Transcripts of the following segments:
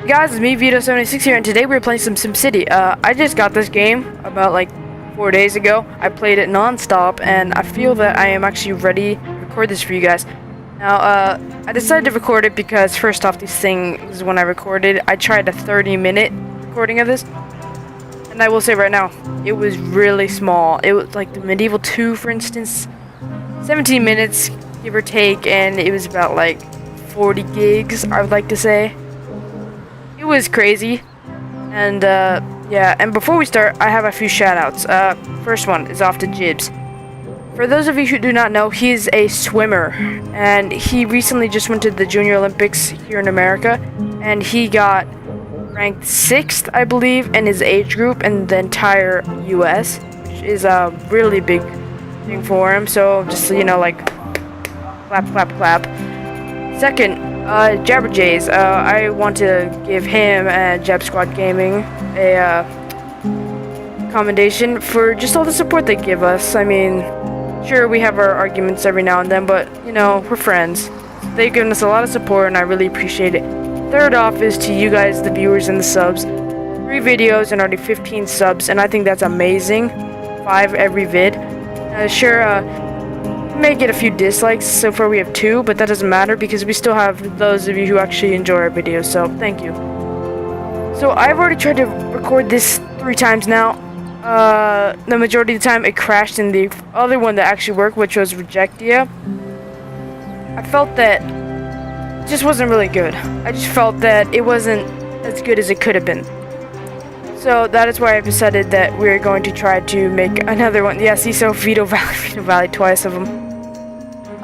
Hey guys, it's me, Vito76 here, and today we're playing some SimCity. I just got this game about like 4 days ago. I played it non-stop, and I feel that I am actually ready to record this for you guys. Now, I decided to record it because first off, these things, when I recorded, I tried a 30-minute recording of this. And I will say right now, it was really small. It was like the Medieval 2, for instance, 17 minutes, give or take, and it was about like 40 gigs, I would like to say. It was crazy, and yeah, and before we start, I have a few shoutouts. First one is off to Jibs. For those of you who do not know, he's a swimmer, and he recently just went to the Junior Olympics here in America, and he got ranked 6th, I believe, in his age group in the entire US, which is a really big thing for him, so just, you know, like, clap, clap, clap. Second, Jabberjays, I want to give him and Jab Squad Gaming a commendation for just all the support they give us. I mean, sure, we have our arguments every now and then, but, you know, we're friends. They've given us a lot of support, and I really appreciate it. Third off is to you guys, the viewers and the subs. 3 videos and already 15 subs, and I think that's amazing. 5 every vid. Sure, may get a few dislikes. So far we have 2, but that doesn't matter because we still have those of you who actually enjoy our videos, so thank you. So I've already tried to record this 3 times now. The majority of the time it crashed in the other one that actually worked, which was Rejectia. I felt that it just wasn't really good. I just felt that it wasn't as good as it could have been. So that is why I've decided that we're going to try to make another one. Yeah, see, so Vito Valley, twice of them.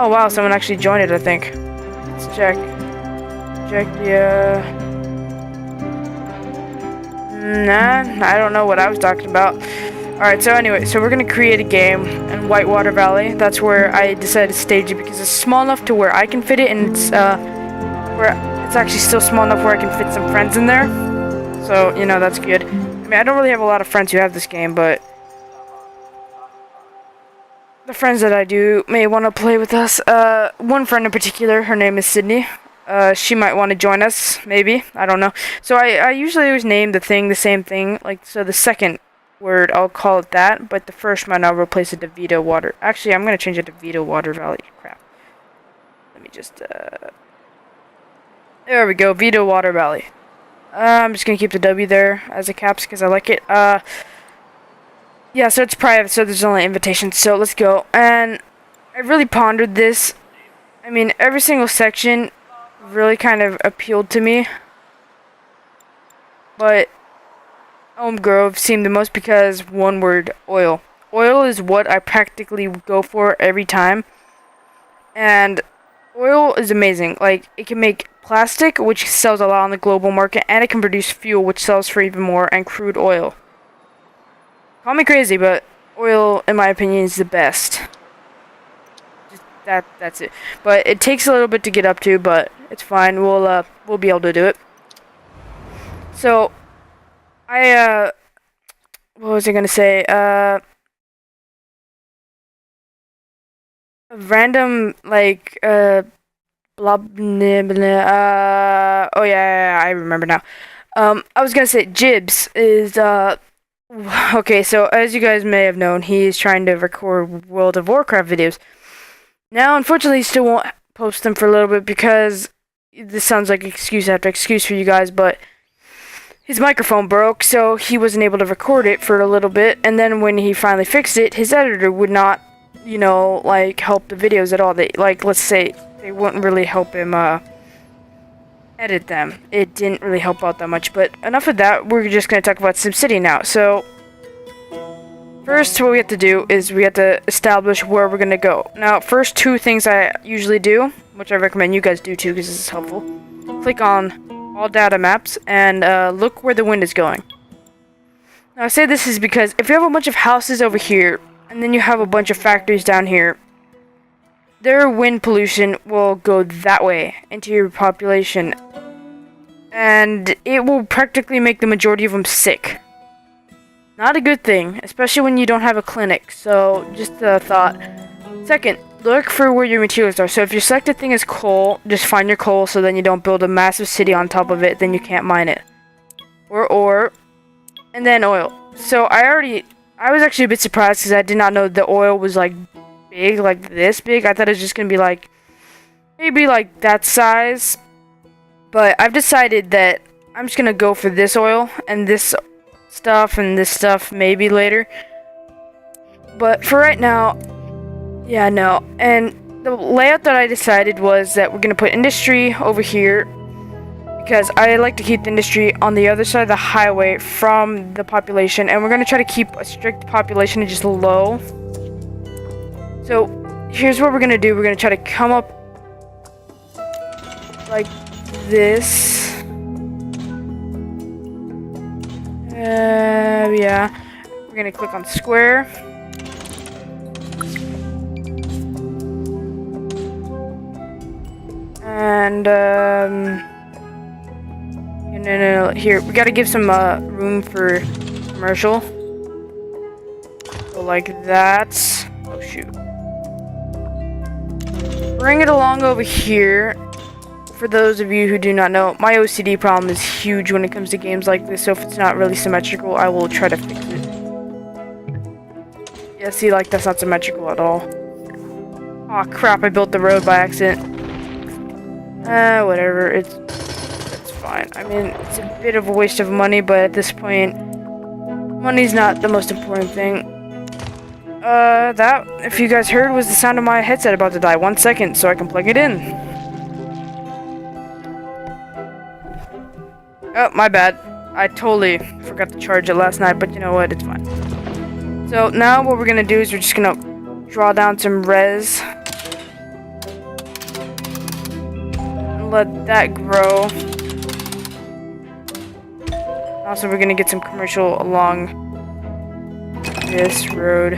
Oh wow, someone actually joined it, I think. Let's check. Rejectia. Nah, I don't know what I was talking about. Alright, so anyway, so we're gonna create a game in Whitewater Valley. That's where I decided to stage it because it's small enough to where I can fit it, and it's where it's actually still small enough where I can fit some friends in there. So, you know, that's good. I mean, I don't really have a lot of friends who have this game, but the friends that I do may want to play with us. One friend in particular, her name is Sydney. She might want to join us, maybe. I don't know. So I usually always name the thing the same thing. Like, so the second word, I'll call it that, but the first one, I'll replace it to Vito Water. Actually, I'm going to change it to Vito Water Valley. Crap. Let me just, there we go, Vito Water Valley. I'm just gonna keep the W there as a caps because I like it. Yeah, so it's private, so there's only invitations. So let's go. And I really pondered this. I mean, every single section really kind of appealed to me, but Elm Grove seemed the most because one word: oil. Oil is what I practically go for every time, and oil is amazing. Like, it can make plastic, which sells a lot on the global market, and it can produce fuel, which sells for even more, and crude oil. Call me crazy, but oil, in my opinion, is the best. Just that's it. But it takes a little bit to get up to, but it's fine. We'll be able to do it. So, what was I gonna say? Random, like, blah, blah, blah, oh yeah, I remember now. I was gonna say Jibs is okay, so as you guys may have known, he's trying to record World of Warcraft videos. Now, unfortunately, he still won't post them for a little bit because this sounds like excuse after excuse for you guys, but his microphone broke, so he wasn't able to record it for a little bit, and then when he finally fixed it, his editor would not, you know, like, help the videos at all. They, like, let's say, they wouldn't really help him edit them. It didn't really help out that much, but enough of that. We're just going to talk about SimCity now. So first, what we have to do is we have to establish where we're going to go. Now, first 2 things I usually do, which I recommend you guys do too because this is helpful. Click on all data maps and look where the wind is going. Now, I say this is because if you have a bunch of houses over here and then you have a bunch of factories down here, their wind pollution will go that way into your population, and it will practically make the majority of them sick. Not a good thing, especially when you don't have a clinic, so just a thought. Second, look for where your materials are. So if your selected thing is coal, just find your coal so then you don't build a massive city on top of it, then you can't mine it. Or ore, and then oil. So I was actually a bit surprised because I did not know the oil was like big, like this big. I thought it was just gonna be like, maybe like that size. But I've decided that I'm just gonna go for this oil and this stuff maybe later. But for right now, yeah, no. And the layout that I decided was that we're gonna put industry over here because I like to keep the industry on the other side of the highway from the population, and we're gonna try to keep a strict population just low. So here's what we're gonna do. We're gonna try to come up like this. Yeah. We're gonna click on square. And no. Here, we gotta give some room for commercial. So like that. Oh shoot. Bring it along over here. For those of you who do not know, my OCD problem is huge when it comes to games like this, so if it's not really symmetrical, I will try to fix it. Yeah, see, like, that's not symmetrical at all. Aw, crap, I built the road by accident. Whatever, it's fine. I mean, it's a bit of a waste of money, but at this point, money's not the most important thing. That, if you guys heard, was the sound of my headset about to die. 1 second, so I can plug it in. Oh, my bad. I totally forgot to charge it last night, but you know what? It's fine. So now what we're gonna do is we're just gonna draw down some res. And let that grow. Also, we're gonna get some commercial along this road.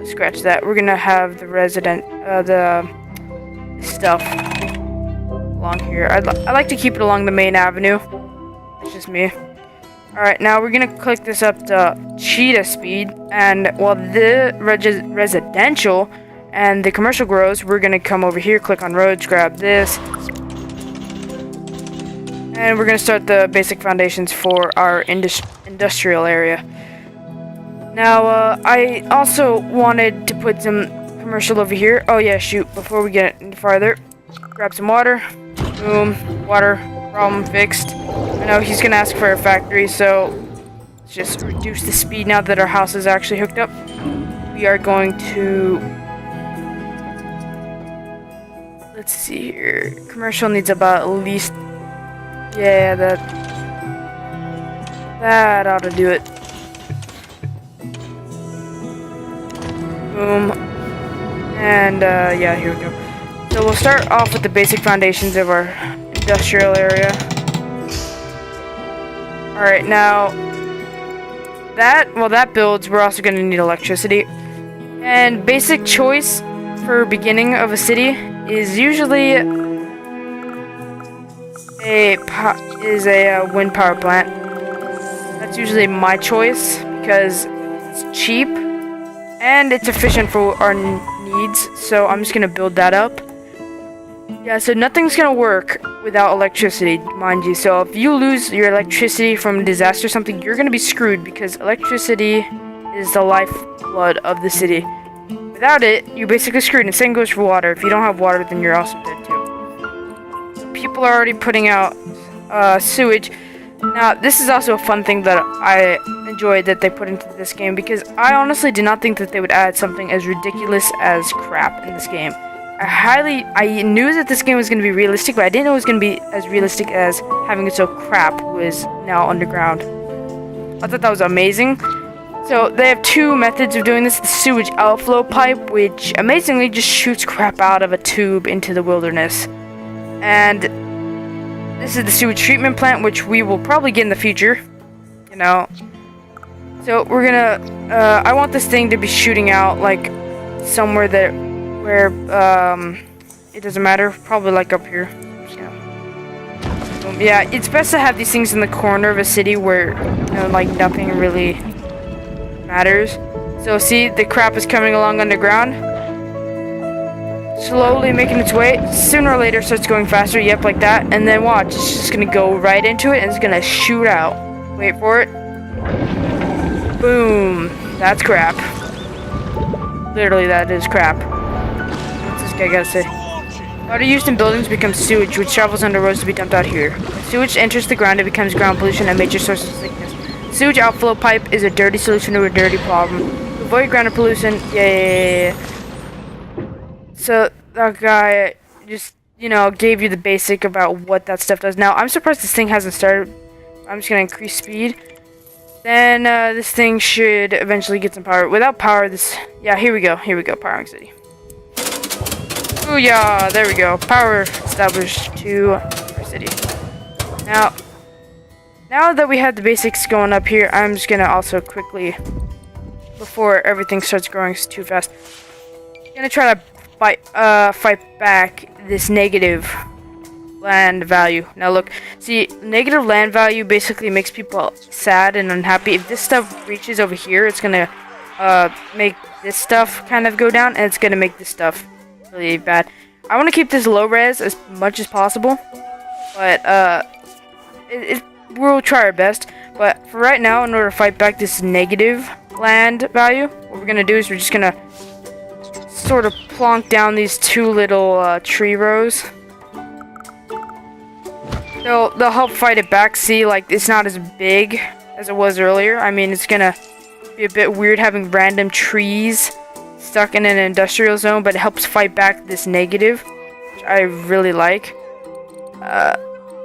Scratch that. We're gonna have the the stuff along here. I like to keep it along the main avenue. It's just me. Alright, now we're gonna click this up to cheetah speed, and while the residential and the commercial grows, we're gonna come over here, click on roads, grab this, and we're gonna start the basic foundations for our industrial area. Now, I also wanted to put some commercial over here. Oh yeah, shoot, before we get any farther, grab some water. Boom, water, problem fixed. I know he's gonna ask for a factory, so let's just reduce the speed now that our house is actually hooked up. We are going to, let's see here, commercial needs about at least, yeah, that ought to do it. Boom, and yeah, here we go. So we'll start off with the basic foundations of our industrial area. Alright, now that builds, we're also going to need electricity. And basic choice for beginning of a city is usually a wind power plant. That's usually my choice because it's cheap and it's efficient for our needs. So I'm just going to build that up. Yeah, so nothing's gonna work without electricity, mind you. So if you lose your electricity from a disaster or something, you're gonna be screwed because electricity is the lifeblood of the city. Without it, you're basically screwed. And same goes for water. If you don't have water, then you're also dead too. People are already putting out sewage. Now, this is also a fun thing that I enjoyed that they put into this game because I honestly did not think that they would add something as ridiculous as crap in this game. I knew that this game was going to be realistic, but I didn't know it was going to be as realistic as having it so crap was now underground. I thought that was amazing. So they have two methods of doing this. The sewage outflow pipe, which amazingly just shoots crap out of a tube into the wilderness. And this is the sewage treatment plant, which we will probably get in the future. You know. So we're gonna, I want this thing to be shooting out like somewhere where it doesn't matter, probably like up here. Yeah, it's best to have these things in the corner of a city where, you know, like nothing really matters. So see, the crap is coming along underground. slowly making its way. Sooner or later it starts going faster. Yep, like that. And then watch, it's just gonna go right into it and it's gonna shoot out. Wait for it. Boom. That's crap. Literally, that is crap. What's this guy gotta say? Water used in buildings becomes sewage, which travels under roads to be dumped out here. When sewage enters the ground, it becomes ground pollution, a major source of sickness. Sewage outflow pipe is a dirty solution to a dirty problem. To avoid ground pollution, yeah. So that guy just, gave you the basic about what that stuff does. Now, I'm surprised this thing hasn't started. I'm just gonna increase speed. Then this thing should eventually get some power. Without power, yeah, here we go, powering city. Ooh, yeah, there we go. Power established to our city. Now that we have the basics going up here, I'm just gonna also quickly, before everything starts growing too fast, gonna try to fight back this negative land value. Now look, see, negative land value basically makes people sad and unhappy. If this stuff reaches over here, it's gonna make this stuff kind of go down, and it's gonna make this stuff really bad. I want to keep this low res as much as possible, but we'll try our best. But for right now, in order to fight back this negative land value, what we're gonna do is we're just gonna sort of plonk down these two little tree rows. They'll help fight it back. See, like, it's not as big as it was earlier. I mean, it's gonna be a bit weird having random trees stuck in an industrial zone, but it helps fight back this negative, which I really like.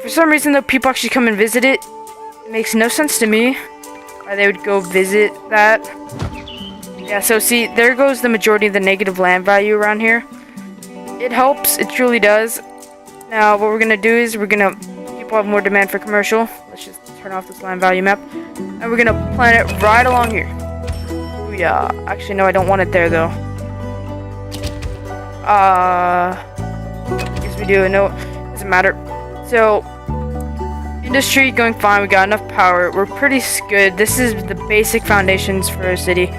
For some reason, though, people actually come and visit it. It makes no sense to me why they would go visit that. Yeah, so see, there goes the majority of the negative land value around here. It helps, it truly does. Now, what we're gonna do is people have more demand for commercial. Let's just turn off this land value map. And we're gonna plant it right along here. Ooh, yeah. Actually, no, I don't want it there, though. Yes, we do. No, doesn't matter. So, industry going fine. We got enough power. We're pretty good. This is the basic foundations for a city.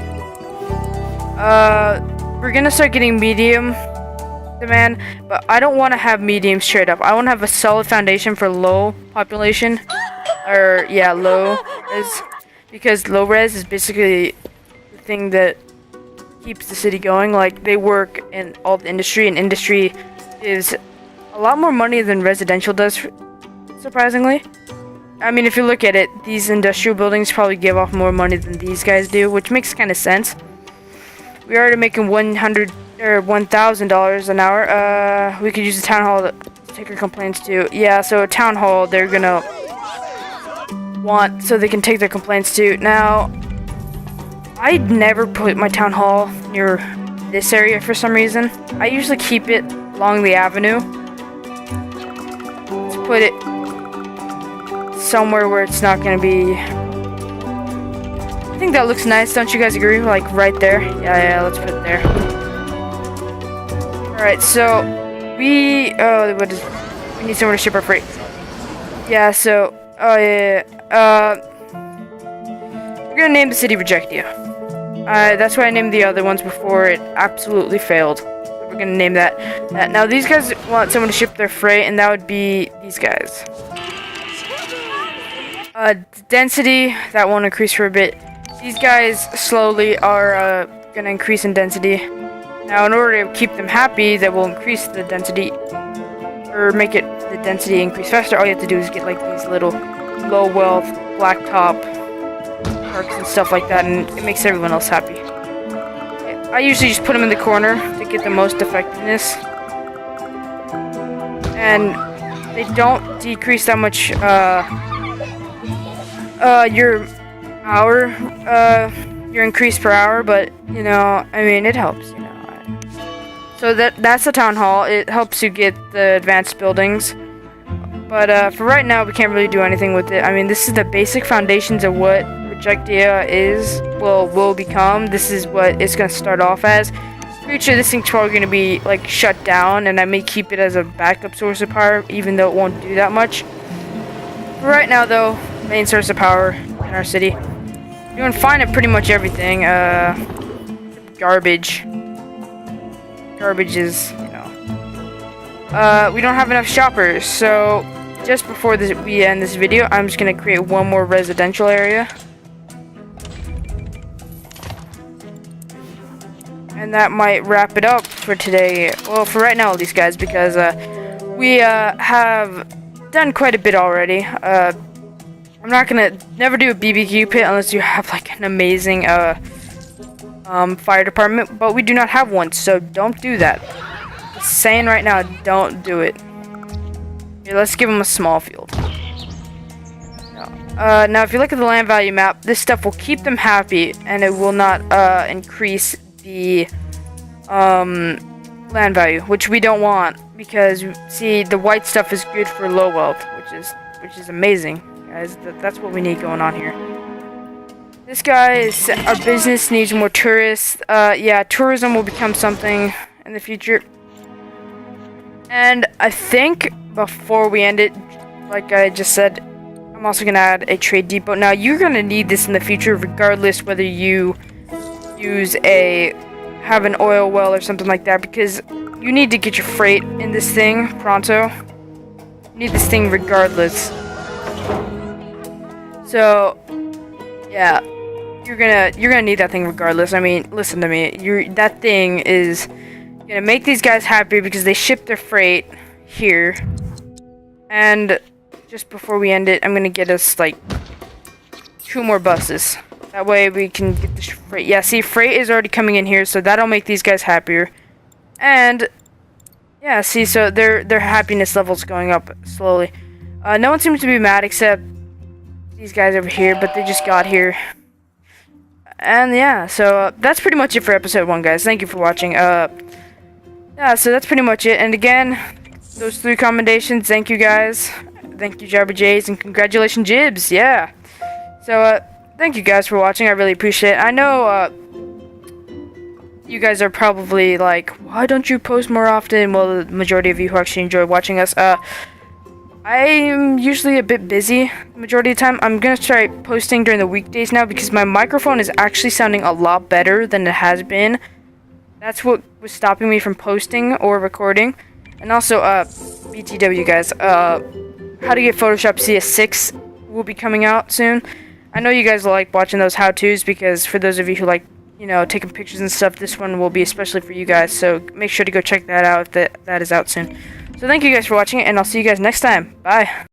We're gonna start getting medium demand, but I don't want to have medium straight up. I want to have a solid foundation for low population, or yeah, low res, because low res is basically the thing that keeps the city going. Like, they work in all the industry, and industry is a lot more money than residential does, surprisingly. I mean, if you look at it, these industrial buildings probably give off more money than these guys do, which makes kind of sense. We are already making $1,000 an hour. We could use the town hall to take our complaints to. Yeah, so a town hall they're gonna want so they can take their complaints to. Now, I'd never put my town hall near this area for some reason. I usually keep it along the avenue. Let's put it somewhere where it's not gonna be. I think that looks nice, don't you guys agree? Like right there? Yeah, let's put it there. Alright, so we need somewhere to ship our freight. Yeah, so we're gonna name the city Rejectia. That's why I named the other ones before it absolutely failed. We're gonna name that. Now these guys want someone to ship their freight, and that would be these guys. Density, that won't increase for a bit. These guys slowly are gonna increase in density. Now, in order to keep them happy, that will increase the density, or make it the density increase faster. All you have to do is get like these little low wealth blacktop parks and stuff like that, and it makes everyone else happy. I usually just put them in the corner to get the most effectiveness, and they don't decrease that much your increase per hour, but I mean, it helps, So that's the town hall. It helps you get the advanced buildings, but for right now we can't really do anything with it. I mean, this is the basic foundations of what Rejectia will become. This is what it's gonna start off as. Pretty sure this thing's probably gonna be like shut down, and I may keep it as a backup source of power, even though it won't do that much. For right now, though, main source of power in our city. Doing fine at pretty much everything. Garbage. Garbage is, we don't have enough shoppers, so just before we end this video, I'm just gonna create one more residential area. And that might wrap it up for today. Well, for right now at least, guys, because we have done quite a bit already. I'm not gonna never do a BBQ pit unless you have like an amazing fire department, but we do not have one, so don't do that. Just saying right now, don't do it. Here, let's give them a small field. Now, if you look at the land value map, this stuff will keep them happy, and it will not increase the land value, which we don't want, because see, the white stuff is good for low wealth, which is amazing, guys. That's what we need going on here. This guy is our business needs more tourists. Yeah, tourism will become something in the future. And I think before we end it, like I just said, I'm also gonna add a trade depot. Now you're gonna need this in the future, regardless whether you have an oil well or something like that, because you need to get your freight in this thing pronto. You need this thing regardless. So yeah, you're gonna need that thing regardless. I mean, listen to me. That thing is gonna make these guys happy because they ship their freight here. And just before we end it, I'm gonna get us like 2 more buses. That way we can get the freight. Yeah, see, freight is already coming in here, so that'll make these guys happier. And yeah, see, so their happiness level's going up slowly. No one seems to be mad except these guys over here, but they just got here. And yeah, so that's pretty much it for episode 1, guys. Thank you for watching. Yeah, so that's pretty much it. And again, those 3 commendations, thank you guys. Thank you, Jabba Jays, and congratulations, Jibs. Yeah. So thank you guys for watching. I really appreciate it. I know you guys are probably like, why don't you post more often? Well, the majority of you who actually enjoy watching us, I'm usually a bit busy the majority of the time. I'm gonna try posting during the weekdays now because my microphone is actually sounding a lot better than it has been. That's what was stopping me from posting or recording. And also, BTW guys, how to get Photoshop CS6 will be coming out soon. I know you guys like watching those how-tos because for those of you who like, you know, taking pictures and stuff, this one will be especially for you guys. So make sure to go check that out if that is out soon. So thank you guys for watching, and I'll see you guys next time. Bye.